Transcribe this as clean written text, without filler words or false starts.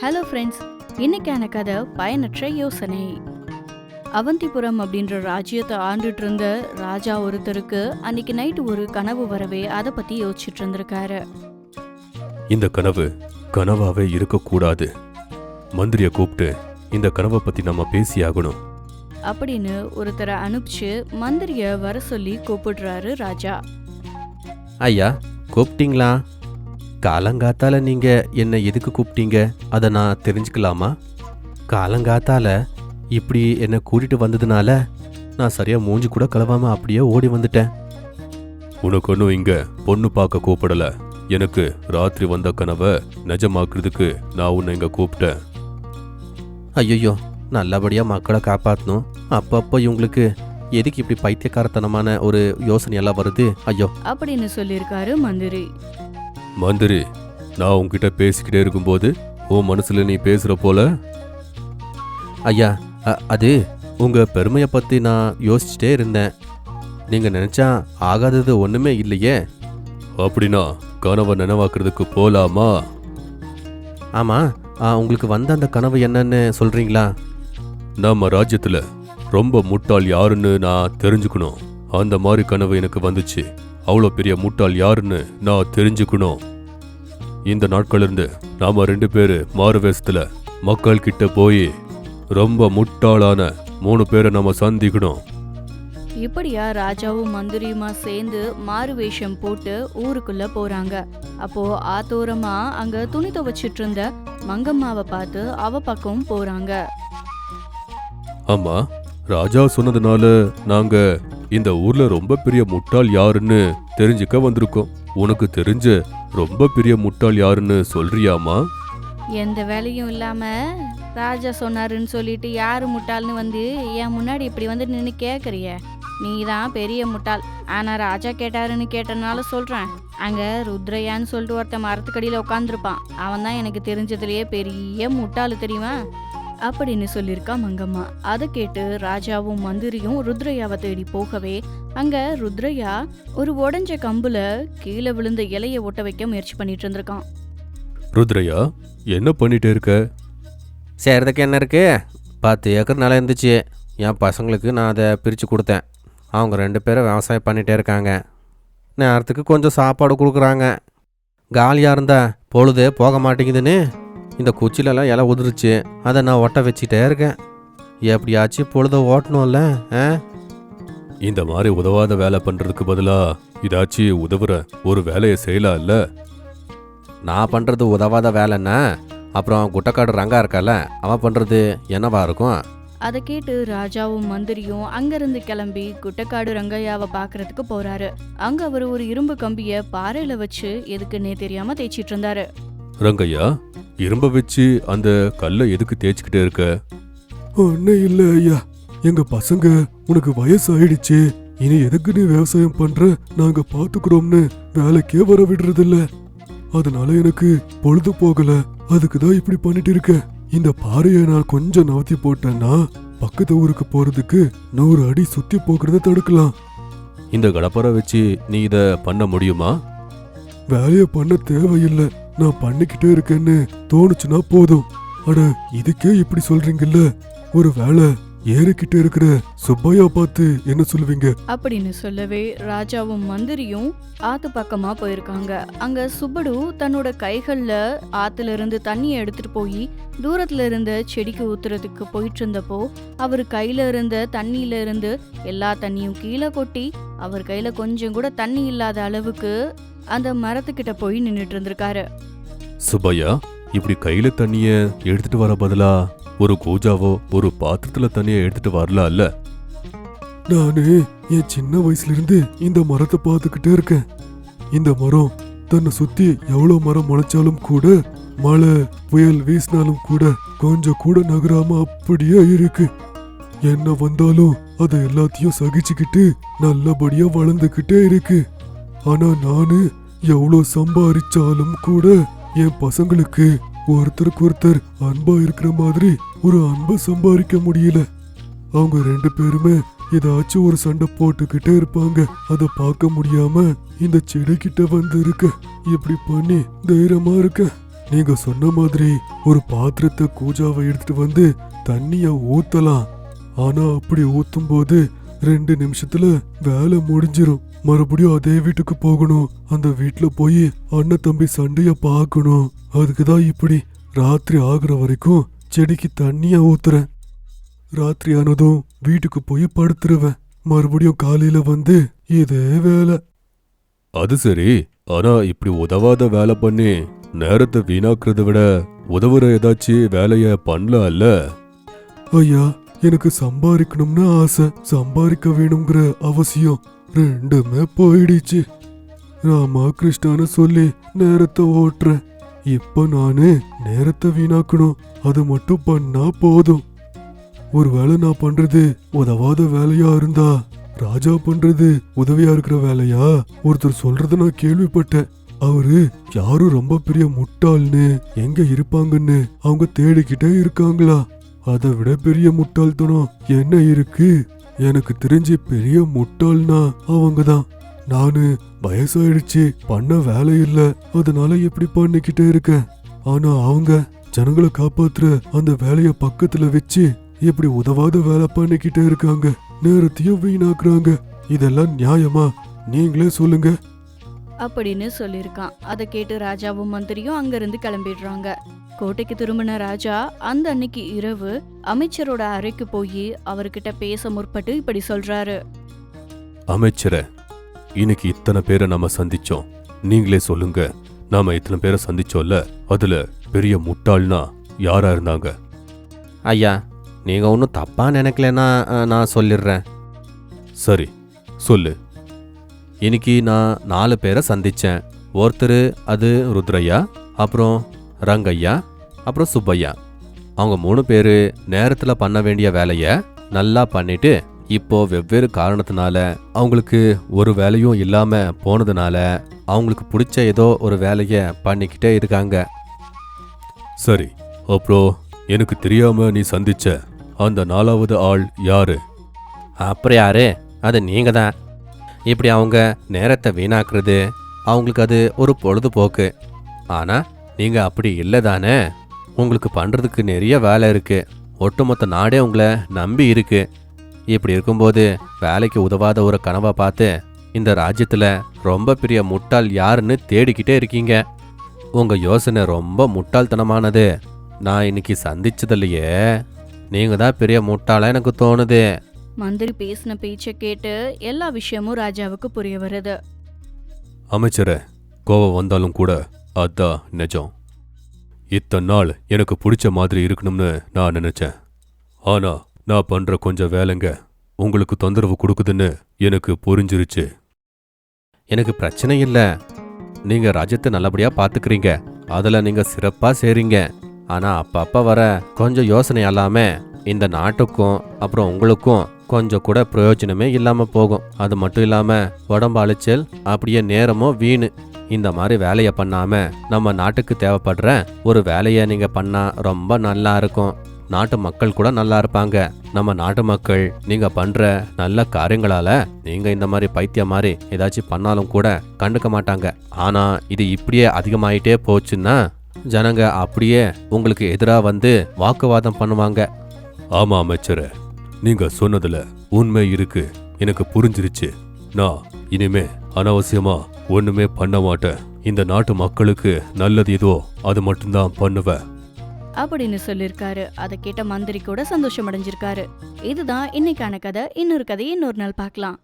Hello friends, இன்னைக்கான கதை பயனற்ற யோசனை. அவந்திபுரம் அப்படின்ற ராஜ்யத்தை ஆண்டுட்டு இருந்த ராஜா ஒருத்தருக்கு அன்னைக்கு நைட்டு ஒரு கனவு வரவே அதை பத்தி யோசிச்சுட்டு இருந்திருக்காரு. இந்த கனவு கனவாவே இருக்கக்கூடாது. மந்திரிய கூப்பிட்டு இந்த கனவை பத்தி நம்ம பேசியாகணும் அப்படின்னு ஒருத்தரை அனுப்பிச்சு மந்திரிய வர சொல்லி கூப்பிடுறாரு ராஜா. ஐயா, கூப்பிட்டீங்களா? காலங்காத்தால நீங்க என்ன எதுக்கு கூப்பிட்டீங்க, அதை நான் தெரிஞ்சுக்கலாமா? காலங்காத்தால இப்படி என்னை கூட்டிட்டு வந்ததுனால நான் சரியா மூஞ்சி கூட கலவாம அப்படியே ஓடி வந்துட்டேன். உனக்கு ஒன்றும் இங்க பொண்ணு பார்க்க கூப்பிடல. எனக்கு ராத்திரி வந்த கனவை நிஜமாக்குறதுக்கு நான் உன்னை இங்க கூப்பிட்டேன். ஐயோ, நல்லபடியா மக்களை காப்பாற்றணும். அப்பப்போ இவங்களுக்கு எதுக்கு இப்படி பைத்தியக்காரத்தனமான ஒரு யோசனையெல்லாம் வருது? ஐயோ அப்படின்னு சொல்லியிருக்காரு மந்திரி. மந்திரி, நான் உன்கிட்ட பேசிக்கிட்டே இருக்கும்போது உன் மனசுல நீ பேசுற போல. ஐயா, அது உங்க பெருமையை பத்தி நான் யோசிச்சுட்டே இருந்தேன். நீங்க நினைச்சா ஆகாதது ஒண்ணுமே இல்லையே. அப்படின்னா கனவை நினைவாக்குறதுக்கு போலாமா? ஆமா, உங்களுக்கு வந்த அந்த கனவு என்னன்னு சொல்றீங்களா? நம்ம ராஜ்யத்துல ரொம்ப முட்டாள் யாருன்னு நான் தெரிஞ்சுக்கணும். அந்த மாதிரி கனவு எனக்கு வந்துச்சு. அவ்வளோ பெரிய முட்டாள் யாருன்னு நான் தெரிஞ்சுக்கணும். இந்த நாட்கள் இருந்து நாம 2 பேரு மாறு வேஷத்துல மக்கள் கிட்ட போய் ரொம்ப முட்டாளான 3 பேரை நம்ம சந்திக்கணும். இப்படியா ராஜாவும் மந்திரியுமா சேர்ந்து மாறு வேஷம் போட்டு ஊருக்குள்ள போறாங்க. அப்போ ஆத்தோரமா அங்க துணி துவைச்சிட்டு இருந்த மங்கம்மாவை பார்த்து அவ பக்கம் போறாங்க. ஆமா, ராஜா சொன்னதுனால நாங்க இந்த ஊர்ல ரொம்ப பெரிய முட்டாள் யாருன்னு தெரிஞ்சுக்க வந்திருக்கோம். உனக்கு தெரிஞ்ச ரொம்ப பெரிய முட்டாள் யாருன்னு சொல்றியாமா? எந்த வேலையும் இல்லாம ராஜா சொன்னாருன்னு சொல்லிட்டு யாரு முட்டாள்னு வந்து என் முன்னாடி இப்படி வந்து நின்று கேக்குறிய? நீ தான் பெரிய முட்டாள். ஆனா ராஜா கேட்டாருன்னு கேட்டனால சொல்றேன். அங்க ருத்ரையான்னு சொல்லிட்டு ஒருத்தன் மரத்துக்கடியில உட்காந்துருப்பான். அவன் தான் எனக்கு தெரிஞ்சதுலயே பெரிய முட்டாளு, தெரியுமா? அப்படின்னு சொல்லியிருக்கா மங்கம்மா. அதை கேட்டு ராஜாவும் மந்திரியும் ருத்ரையாவை தேடி போகவே அங்க ருத்ரையா ஒரு உடஞ்ச கம்புல கீழே விழுந்த இலைய ஒட்ட வைக்க முயற்சி பண்ணிட்டு இருந்திருக்கான். ருத்ரையா, என்ன பண்ணிட்டே இருக்க? செய்கிறதுக்கு என்ன இருக்கு? 10 ஏக்கர் நிலம் இருந்துச்சு. என் பசங்களுக்கு நான் அதை பிரித்து கொடுத்தேன். அவங்க 2 பேரும் விவசாயம் பண்ணிகிட்டே இருக்காங்க. நேரத்துக்கு கொஞ்சம் சாப்பாடு கொடுக்குறாங்க. காலியாக இருந்தா பொழுதே போக மாட்டேங்குதுன்னு இந்த குச்சிலெல்லாம் இலை உதிருச்சு. அதை நான் ஒட்ட வச்சுட்டே இருக்கேன். எப்படியாச்சும் பொழுத ஓட்டணும்ல. இந்த மாதிரி உதவாத வேலை பண்றதுக்கு பதிலா இதாச்சும் உதவுற ஒரு வேலையை செய்யலாம் இல்ல? நான் பண்ணுறது உதவாத வேலைன்னா அப்புறம் குட்டக்காடு ரங்கா இருக்கால, அவன் பண்ணுறது என்னவா இருக்கும்? அதை கேட்டு ராஜாவும் மந்திரியும் அங்கிருந்து கிளம்பி குட்டக்காடு ரங்கையாவை பாக்குறதுக்கு போறாரு. அங்க அவர் ஒரு இரும்பு கம்பிய பாறையில வச்சு எதுக்குன்னே தெரியாம தேய்ச்சிட்டு இருந்தாரு. ரங்கையா, இரும்ப வச்சு அந்த கல்லை எதுக்கு தேய்ச்சிக்கிட்டே இருக்க? ஒன்னும் இல்ல ஐயா, எங்க பசங்க உனக்கு வயசு ஆயிடுச்சு, இனி எதுக்கு நீ விவசாயம் பண்ற, நாங்க பாத்துக்கிறோம்னு வேலைக்கே வர விடுறது இல்ல. அதனால எனக்கு பொழுது போகல, அதுக்குதான் இப்படி பண்ணிட்டு இருக்க. இந்த பாறையை நான் கொஞ்சம் நவத்தி போட்டேன்னா பக்கத்து ஊருக்கு போறதுக்கு 100 அடி சுத்தி போகிறத தடுக்கலாம். இந்த கடப்பாரை வச்சு நீ இத பண்ண முடியுமா? வேலைய பண்ண தேவையில்லை, நான் பண்ணிக்கிட்டே இருக்கேன்னு தோணுச்சுன்னா போதும். அட, இதுக்கே இப்படி சொல்றீங்கல்ல, ஒரு வேலை ஏறிக்கிட்டே இருக்கிற சுப்பையா பார்த்து என்ன சொல்லுவீங்க? அப்படின்னு சொல்லவே ராஜாவும் மந்திரியும் ஆத்து பக்கமா போயிருக்காங்க. அங்க சுப்படு தன்னோட கைகள்ல ஆத்துல இருந்து தண்ணியை எடுத்துட்டு போய் தூரத்துல இருந்த செடிக்கு ஊத்துறதுக்கு போயிட்டு இருந்தப்போ அவர் கையில இருந்த தண்ணியில இருந்து எல்லா தண்ணியும் கீழே கொட்டி அவர் கையில கொஞ்சம் கூட தண்ணி இல்லாத அளவுக்கு அந்த மரத்துக்கிட்ட போய் நின்னுட்டு இருந்திருக்காரு. சுப்பையா, இப்படி கையில தண்ணிய எடுத்துட்டு வர பதிலா ஒரு கூஜாவோ ஒரு பாத்திரத்துல தண்ணிய எடுத்துட்டு வரலாம்ல? நானு என் சின்ன வயசுல இருந்து இந்த மரத்தை பார்த்துக்கிட்டே இருக்கேன். இந்த மரம் தன்னை சுத்தி எவ்வளவு மரம் முளைச்சாலும் கூட, மழை புயல் வீசினாலும் கூட கொஞ்சம் கூட நகராம அப்படியே இருக்கு. என்ன வந்தாலும் அதை எல்லாத்தையும் சகிச்சுக்கிட்டு நல்லபடியா வளர்ந்துகிட்டே இருக்கு. ஆனா நானு எவ்வளவு சம்பாதிச்சாலும் கூட என் பசங்களுக்கு ஒருத்தருக்கு ஒருத்தர் அன்பா இருக்கிற மாதிரி ஒரு அன்பை சம்பாதிக்க முடியல. அவங்க 2 பேருமே ஏதாச்சும் ஒரு சண்டை போட்டுக்கிட்டே இருப்பாங்க. அதை பார்க்க முடியாம இந்த செடி கிட்ட வந்து இருக்க, இப்படி பண்ணி தைரியமா இருக்க. நீங்க சொன்ன மாதிரி ஒரு பாத்திரத்தை கூஜாவை எடுத்துட்டு வந்து தண்ணிய ஊத்தலாம். ஆனா அப்படி ஊத்தும் போது 2 நிமிஷத்துல வேலை முடிஞ்சிரும். மறுபடியும் அதே வீட்டுக்கு போகணும். அந்த வீட்டுல போய் அண்ணன் தம்பி சண்டைய பார்க்கணும். அதுக்குதான் இப்படி ராத்திரி ஆகுற வரைக்கும் செடிக்கு தண்ணிய ஊத்துறேன். ராத்திரி ஆனதும் வீட்டுக்கு போய் படுத்துருவேன். மறுபடியும் காலையில வந்து இதே வேலை. அது சரி, ஆனா இப்படி உதவாத வேலை பண்ணி நேரத்தை வீணாக்குறத விட உதவுற ஏதாச்சும் வேலைய பண்ணலாம்ல? ஐயா, எனக்கு சம்பாதிக்கணும்னு ஆசை. சம்பாதிக்க வேணுங்கிற அவசியம் ரெண்டுமே போயிடுச்சு. ராமா கிருஷ்ணான்னு சொல்லி நேரத்தை ஓட்டுறேன். இப்ப நானு நேரத்தை வீணாக்கணும். அது மட்டும் பண்ணா போதும். ஒருவேளை நான் பண்றது உதவாத வேலையா இருந்தா ராஜா பண்றது உதவியா இருக்கிற வேலையா? ஒருத்தர் சொல்றத நான் கேள்விப்பட்டேன். அவரு யாரும் ரொம்ப பெரிய முட்டாள்னு எங்க இருப்பாங்கன்னு அவங்க தேடிக்கிட்டே இருக்காங்களா? அதை விட பெரிய முட்டாள்தனம் என்ன இருக்கு? எனக்கு தெரிஞ்ச பெரிய முட்டாள்னா அவங்கதான். நானு வயசாயிடுச்சு, பண்ண வேலை இல்ல, அதனால எப்படி பண்ணிக்கிட்டே இருக்கேன். ஆனா அவங்க ஜனங்களை காப்பாத்துற அந்த வேலைய பக்கத்துல வச்சு எப்படி உதவாத வேலை பண்ணிக்கிட்டே இருக்காங்க. நேரத்தையும் வீணாக்குறாங்க. இதெல்லாம் நியாயமா? நீங்களே சொல்லுங்க. அப்படின்னு சொல்லியிருக்கான். அதை கேட்டு ராஜாவும் மந்திரியும் அங்கிருந்து கிளம்பிடுறாங்க. கோட்டைக்கு திரும்பின ராஜா அந்த அன்னைக்கு இரவு அமைச்சரோட அறைக்கு போய் அவர்கிட்ட பேச முற்பட்டு இப்படி சொல்றாரு. அமைச்சரே, இன்னைக்கு இத்தனை பேரை நாம சந்திச்சோம். நீங்களே சொல்லுங்க, நாம இத்தனை பேரை சந்திச்சோம்ல, அதுல பெரிய முட்டாள்னா யாரா இருந்தாங்க? ஐயா, நீங்கள் ஒன்றும் தப்பாக நினைக்கலன்னா நான் சொல்லிடுறேன். சரி, சொல்லு. இன்னைக்கு நான் 4 பேரை சந்தித்தேன். ஒருத்தர் அது ருத்ரையா, அப்புறம் ரங்கையா, அப்புறம் சுப்பையா. அவங்க 3 பேர் நேரத்தில் பண்ண வேண்டிய வேலையை நல்லா பண்ணிட்டு இப்போ வெவ்வேறு காரணத்தினால அவங்களுக்கு ஒரு வேலையும் இல்லாமல் போனதுனால அவங்களுக்கு பிடிச்ச ஏதோ ஒரு வேலையை பண்ணிக்கிட்டே இருக்காங்க. சரி, அப்புறம் எனக்கு தெரியாம நீ சந்திச்ச அந்த 4வது ஆள் யாரு? அப்புறம் யாரு? அது நீங்கள் தான். இப்படி அவங்க நேரத்தை வீணாக்குறது அவங்களுக்கு அது ஒரு பொழுதுபோக்கு. ஆனால் நீங்கள் அப்படி இல்லை தானே. உங்களுக்கு பண்ணுறதுக்கு நிறைய வேலை இருக்குது. ஒட்டுமொத்த நாடே உங்களை நம்பி இருக்கு. இப்படி இருக்கும்போது வேலைக்கு உதவாத ஒரு கனவை பார்த்து இந்த ராஜ்யத்தில் ரொம்ப பெரிய முட்டாள் யாருன்னு தேடிக்கிட்டே இருக்கீங்க. உங்கள் யோசனை ரொம்ப முட்டாள்தனமானது. நான் இன்னைக்கு சந்திச்சதில்லையே, நீங்கள் தான் பெரிய முட்டாளாக எனக்கு தோணுது. மந்திரி பேசின பேச்சை கேட்டு எல்லா விஷயமும் ராஜாவுக்கு புரிய வருது. அமைச்சரே, கோவம் வந்தாலும் கூட அதான் நிஜம். இத்தனை நாள் எனக்கு பிடிச்ச மாதிரி இருக்கணும்னு நான் நினைச்சேன். ஆனா நான் பண்ற கொஞ்சம் வேலைங்க உங்களுக்கு தொந்தரவு கொடுக்குதுன்னு எனக்கு புரிஞ்சிருச்சு. எனக்கு பிரச்சனை இல்லை. நீங்கள் ராஜ்யத்தை நல்லபடியாக பார்த்துக்கிறீங்க. அதில் நீங்கள் சிறப்பாக செய்கிறீங்க. ஆனால் அப்பப்போ வர கொஞ்சம் யோசனை இல்லாமல் இந்த நாட்டுக்கும் அப்புறம் உங்களுக்கும் கொஞ்சம் கூட பிரயோஜனமே இல்லாமல் போகும். அது மட்டும் இல்லாமல் உடம்பு அலைச்சல், அப்படியே நேரமும் வீணு. இந்த மாதிரி வேலையை பண்ணாமல் நம்ம நாட்டுக்கு தேவைப்படுற ஒரு வேலையை நீங்கள் பண்ணால் ரொம்ப நல்லா இருக்கும். நாட்டு மக்கள் கூட நல்லா இருப்பாங்க. நம்ம நாட்டு மக்கள் நீங்கள் பண்ணுற நல்ல காரியங்களால் நீங்கள் இந்த மாதிரி பைத்தியம் மாதிரி ஏதாச்சும் பண்ணாலும் கூட கண்டுக்க மாட்டாங்க. ஆனால் இது இப்படியே அதிகமாயிட்டே போச்சுன்னா ஜனங்க அப்படியே உங்களுக்கு எதிராக வந்து வாக்குவாதம் பண்ணுவாங்க. ஆமா அமைச்சரே, நீங்க சொன்னதுல உண்மை இருக்கு. எனக்கு புரிஞ்சிருச்சு. நான் இனிமே அனாவசியமா ஒண்ணுமே பண்ண மாட்டேன். இந்த நாட்டு மக்களுக்கு நல்லது ஏதோ அது மட்டும்தான் பண்ணுவேன் அப்படின்னு சொல்லியிருக்காரு. அதை கேட்ட மந்திரி கூட சந்தோஷம் அடைஞ்சிருக்காரு. இதுதான் இன்னைக்கான கதை. இன்னொரு கதையை இன்னொரு நாள் பார்க்கலாம்.